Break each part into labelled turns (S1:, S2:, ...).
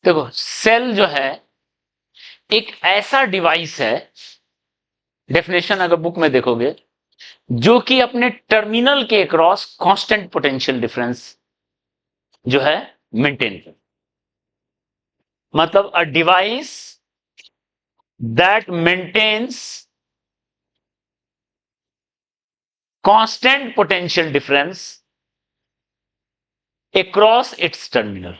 S1: देखो सेल जो है एक ऐसा डिवाइस है, डेफिनेशन अगर बुक में देखोगे, जो कि अपने टर्मिनल के अक्रॉस कांस्टेंट पोटेंशियल डिफरेंस जो है मेंटेन कर, मतलब a device that maintains constant potential difference across its terminal.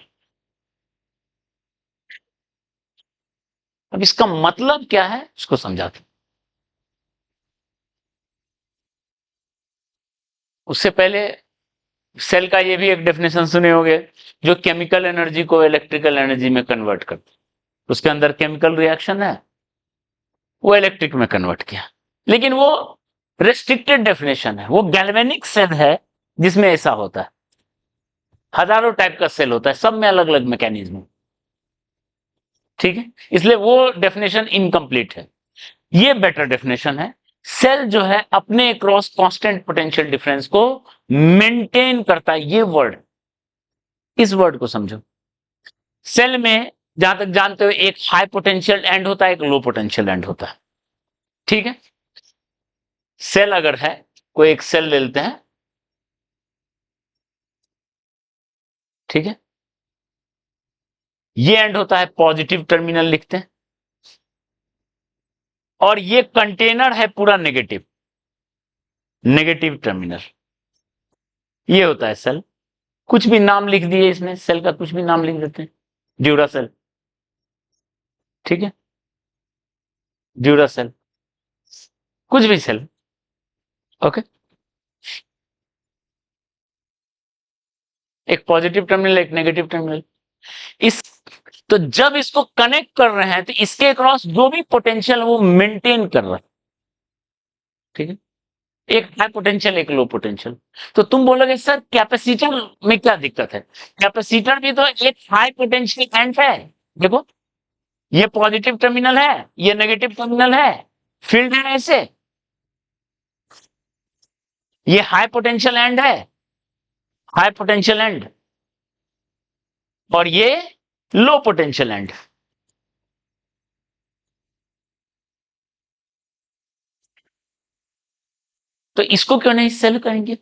S1: अब इसका मतलब क्या है उसको समझाते हैं। उससे पहले सेल का ये भी एक डेफिनेशन सुने होंगे, जो केमिकल एनर्जी को इलेक्ट्रिकल एनर्जी में कन्वर्ट करते, उसके अंदर केमिकल रिएक्शन है, वो इलेक्ट्रिक में कन्वर्ट किया, लेकिन वो रेस्ट्रिक्टेड डेफिनेशन है। वो गैल्वेनिक सेल है जिसमें ऐसा होता है, हजारों टाइप का सेल होता है, सब में अलग अलग मैकेनिज्म, ठीक है, इसलिए वो डेफिनेशन इनकम्प्लीट है। ये बेटर डेफिनेशन है। सेल जो है अपने क्रॉस कांस्टेंट पोटेंशियल डिफरेंस को मेंटेन करता है, ये वर्ड, इस वर्ड को समझो। सेल में जहां तक जानते हो एक हाई पोटेंशियल एंड होता है, एक लो पोटेंशियल एंड होता है, ठीक है। सेल अगर है, कोई एक सेल ले लेते हैं, ठीक है, ये एंड होता है पॉजिटिव टर्मिनल लिखते हैं, और ये कंटेनर है पूरा नेगेटिव, नेगेटिव टर्मिनल, ये होता है सेल। कुछ भी नाम लिख दिए इसमें, सेल का कुछ भी नाम लिख देते हैं, ड्यूरासेल, ठीक है, ड्यूरासेल, कुछ भी सेल, ओके। एक पॉजिटिव टर्मिनल, एक नेगेटिव टर्मिनल। इस तो जब इसको कनेक्ट कर रहे हैं तो इसके अक्रॉस जो भी पोटेंशियल वो मेंटेन कर रहा है, ठीक है, एक हाई पोटेंशियल एक लो पोटेंशियल। तो तुम बोलोगे सर कैपेसिटर में क्या दिक्कत है? कैपेसिटर भी तो एक हाई पोटेंशियल एंड है। देखो ये पॉजिटिव टर्मिनल है, ये नेगेटिव टर्मिनल है, फील्ड है ऐसे, ये हाई पोटेंशियल एंड है, हाई पोटेंशियल एंड, और ये लो पोटेंशियल एंड। तो इसको क्यों नहीं सेल करेंगे,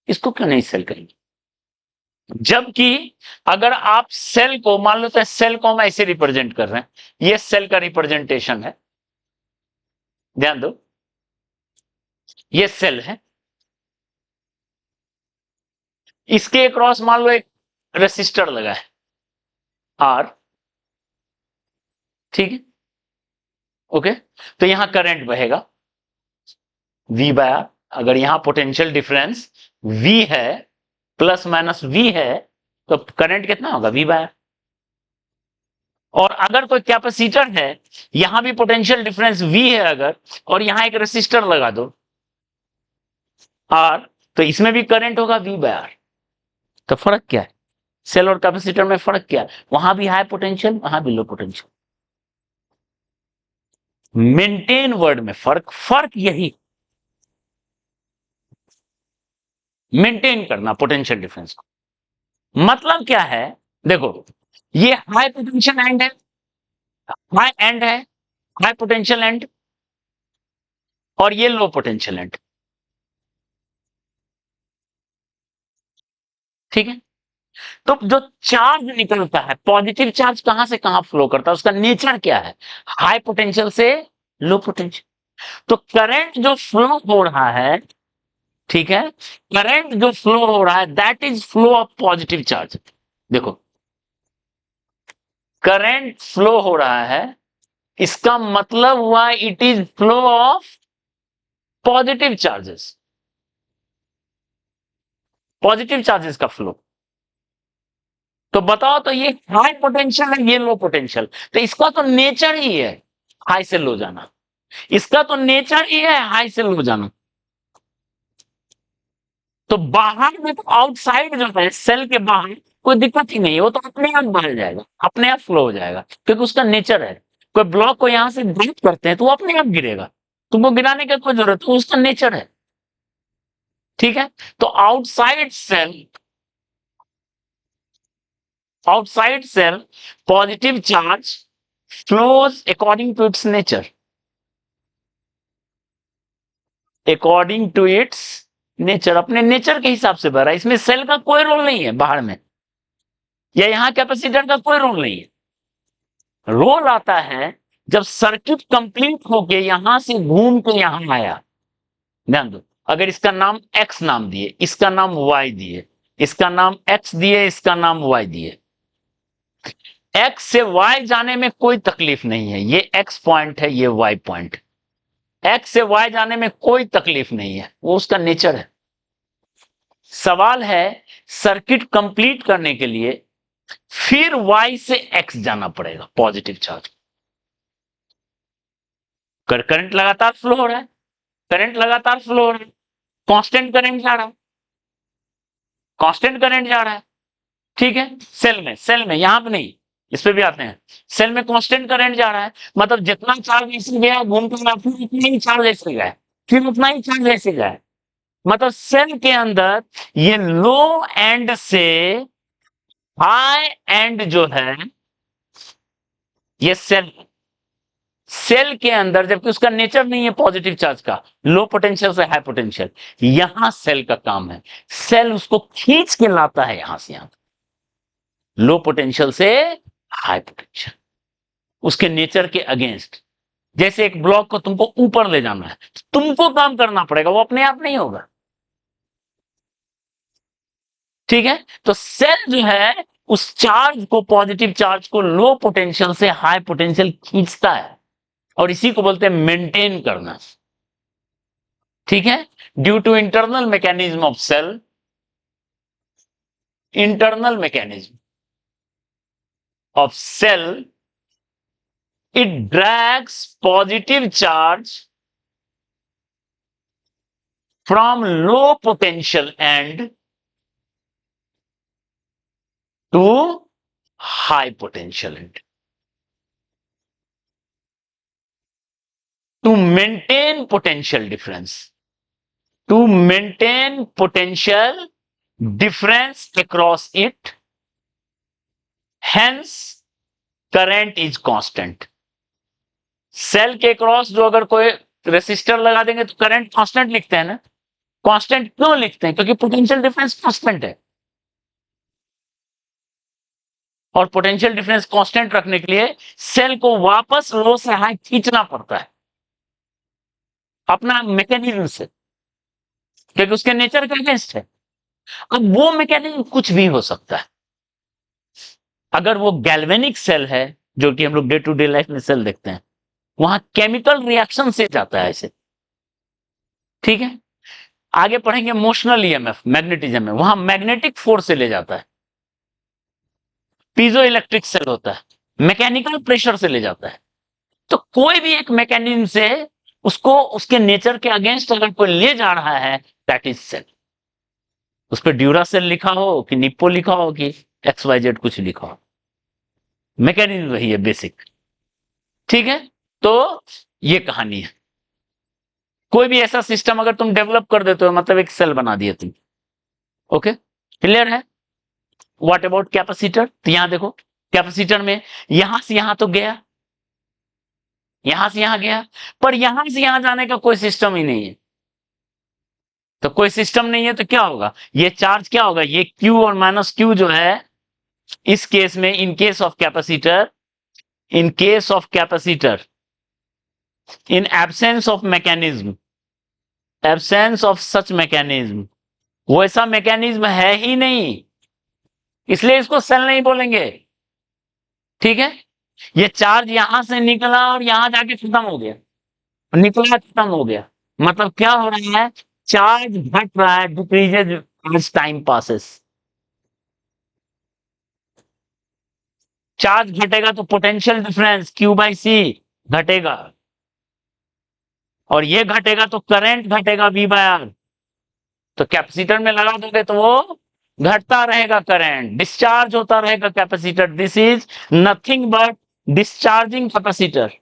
S1: इसको क्यों नहीं सेल करेंगे? जबकि अगर आप सेल को मान लो, तो सेल को हम ऐसे रिप्रेजेंट कर रहे हैं, ये सेल का रिप्रेजेंटेशन है, ध्यान दो, ये सेल है, इसके क्रॉस मान लो एक रेसिस्टर लगा है आर, ठीक है, ओके। तो यहां करंट बहेगा V बाय आर। अगर यहां पोटेंशियल डिफरेंस V है, प्लस माइनस V है, तो करंट कितना होगा? V by R. और अगर कोई कैपेसिटर है, यहां भी पोटेंशियल डिफरेंस V है अगर, और यहां एक रेसिस्टर लगा दो R, तो इसमें भी करंट होगा V बाय आर। तो फर्क क्या है? सेल और कैपेसिटर में फर्क क्या है? वहां भी हाई पोटेंशियल, वहां भी लो पोटेंशियल। मेंटेन वर्ड में फर्क, फर्क यही, मेंटेन करना पोटेंशियल डिफरेंस को। मतलब क्या है? देखो ये हाई पोटेंशियल एंड है, हाई एंड है, हाई पोटेंशियल एंड, और ये लो पोटेंशियल एंड, ठीक है। तो जो चार्ज निकलता है, पॉजिटिव चार्ज कहां से कहां फ्लो करता है, उसका नेचर क्या है? हाई पोटेंशियल से लो पोटेंशियल। तो करंट जो फ्लो हो रहा है, ठीक है, करंट जो फ्लो हो रहा है that is flow of positive charge. देखो करंट फ्लो हो रहा है, इसका मतलब हुआ it is flow of positive charges, positive charges का फ्लो। तो बताओ, तो ये हाई पोटेंशियल है, ये लो पोटेंशियल, तो इसका तो नेचर ही है हाई से लो जाना, इसका तो नेचर ही है हाई से लो जाना। तो बाहर में तो आउटसाइड जो है सेल के बाहर कोई दिक्कत ही नहीं है, वो तो अपने आप बह जाएगा, अपने आप फ्लो हो जाएगा, क्योंकि उसका नेचर है। कोई ब्लॉक को यहां से ड्रिप करते हैं तो वो अपने आप गिरेगा, तुमको गिराने की कोई जरूरत है, उसका नेचर है, ठीक है। तो outside cell Outside cell, positive charge flows according to its nature. According to its nature, अपने नेचर के हिसाब से भरा, इसमें सेल का कोई रोल नहीं है बाहर में, या यहां कैपेसिटर का कोई रोल नहीं है। रोल आता है जब सर्किट कंप्लीट होके यहां से घूम के यहां आया। ध्यान दो, अगर इसका नाम एक्स नाम दिए, इसका नाम वाई दिए, इसका नाम एक्स दिए, इसका नाम वाई दिए, एक्स से वाई जाने में कोई तकलीफ नहीं है, ये एक्स पॉइंट है, ये वाई पॉइंट। एक्स से वाई जाने में कोई तकलीफ नहीं है, वो उसका नेचर है। सवाल है सर्किट कंप्लीट करने के लिए फिर वाई से एक्स जाना पड़ेगा, पॉजिटिव चार्ज। करंट लगातार फ्लो हो रहा है, करंट लगातार फ्लो हो रहा है, कांस्टेंट करंट जा रहा है, कांस्टेंट करंट जा रहा है, ठीक है। सेल में यहां पे नहीं, इस पे भी आते हैं। सेल में कांस्टेंट करंट जा रहा है, मतलब जितना चार्ज ऐसे गया घूमकर फिर उतना ही चार्ज ऐसे गया, फिर उतना ही चार्ज ऐसे गया। मतलब सेल के अंदर ये लो एंड से हाई एंड जो है, ये सेल के अंदर, जबकि उसका नेचर नहीं है पॉजिटिव चार्ज का, लो पोटेंशियल से हाई पोटेंशियल, यहां सेल का काम है, सेल उसको खींच के लाता है यहां से यहां, लो पोटेंशियल से हाई पोटेंशियल, उसके नेचर के अगेंस्ट। जैसे एक ब्लॉक को तुमको ऊपर ले जाना है, तुमको काम करना पड़ेगा, वो अपने आप नहीं होगा, ठीक है। तो सेल जो है उस चार्ज को, पॉजिटिव चार्ज को लो पोटेंशियल से हाई पोटेंशियल खींचता है, और इसी को बोलते हैं मेंटेन करना, ठीक है। Due to internal mechanism of cell, internal mechanism of cell, it drags positive charge from low potential end to high potential end to maintain potential difference, to maintain potential difference across it, hence current is constant। Cell के cross जो अगर कोई resistor लगा देंगे तो current constant लिखते हैं ना। कांस्टेंट क्यों लिखते हैं? क्योंकि पोटेंशियल डिफरेंस कांस्टेंट है, और पोटेंशियल डिफरेंस कांस्टेंट रखने के लिए सेल को वापस लो से हाई खींचना पड़ता है अपना मैकेनिज्म से, क्योंकि उसके नेचर के अगेंस्ट है। अब वो मैकेनिज्म कुछ भी हो सकता है। अगर वो गैल्वेनिक सेल है, जो कि हम लोग डे टू डे लाइफ में सेल देखते हैं, वहां केमिकल रिएक्शन से जाता है ऐसे, ठीक है। आगे पढ़ेंगे मोशनल ईएमएफ, मैग्नेटिज्म में, वहां मैग्नेटिक फोर्स से ले जाता है। पीजो इलेक्ट्रिक सेल होता है, मैकेनिकल प्रेशर से ले जाता है। तो कोई भी एक मैकेनिज्म से उसको उसके नेचर के अगेंस्ट अगर कोई ले जा रहा है, दैट इज सेल। उस पर ड्यूरा सेल लिखा हो कि निप्पो लिखा हो कि XYZ कुछ लिखा हो, मैकेनिज्म वही है बेसिक, ठीक है। तो ये कहानी है। कोई भी ऐसा सिस्टम अगर तुम डेवलप कर देते हो, मतलब एक सेल बना दिए तुम, ओके, क्लियर है। What about capacitor? तो यहां देखो, कैपेसिटर में यहां से यहां तो गया, यहां से यहां गया, पर यहां से यहां जाने का कोई सिस्टम ही नहीं है। तो कोई सिस्टम नहीं है तो क्या होगा? ये चार्ज क्या होगा? ये Q और माइनस Q जो है, इस केस में, in case of capacitor, in case of capacitor, in absence of mechanism, absence of such mechanism, वैसा मैकेनिज्म है ही नहीं, इसलिए इसको सेल नहीं बोलेंगे, ठीक है। ये चार्ज यहां से निकला और यहां जाके खत्म हो गया, निकला खत्म हो गया, मतलब क्या हो रहा है? चार्ज घट रहा है, decreases as time passes. Charge घटेगा तो पोटेंशियल डिफरेंस Q/C घटेगा, और ये घटेगा तो करंट घटेगा V/R। तो कैपेसिटर में लगा दोगे तो वो घटता रहेगा, करंट डिस्चार्ज होता रहेगा capacitor. This is nothing but discharging capacitor.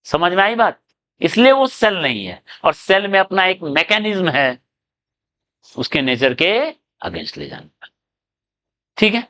S1: समझ में आई बात? इसलिए वो सेल नहीं है, और सेल में अपना एक मैकेनिज्म है उसके नेचर के अगेंस्ट ले जाने का। ठीक है।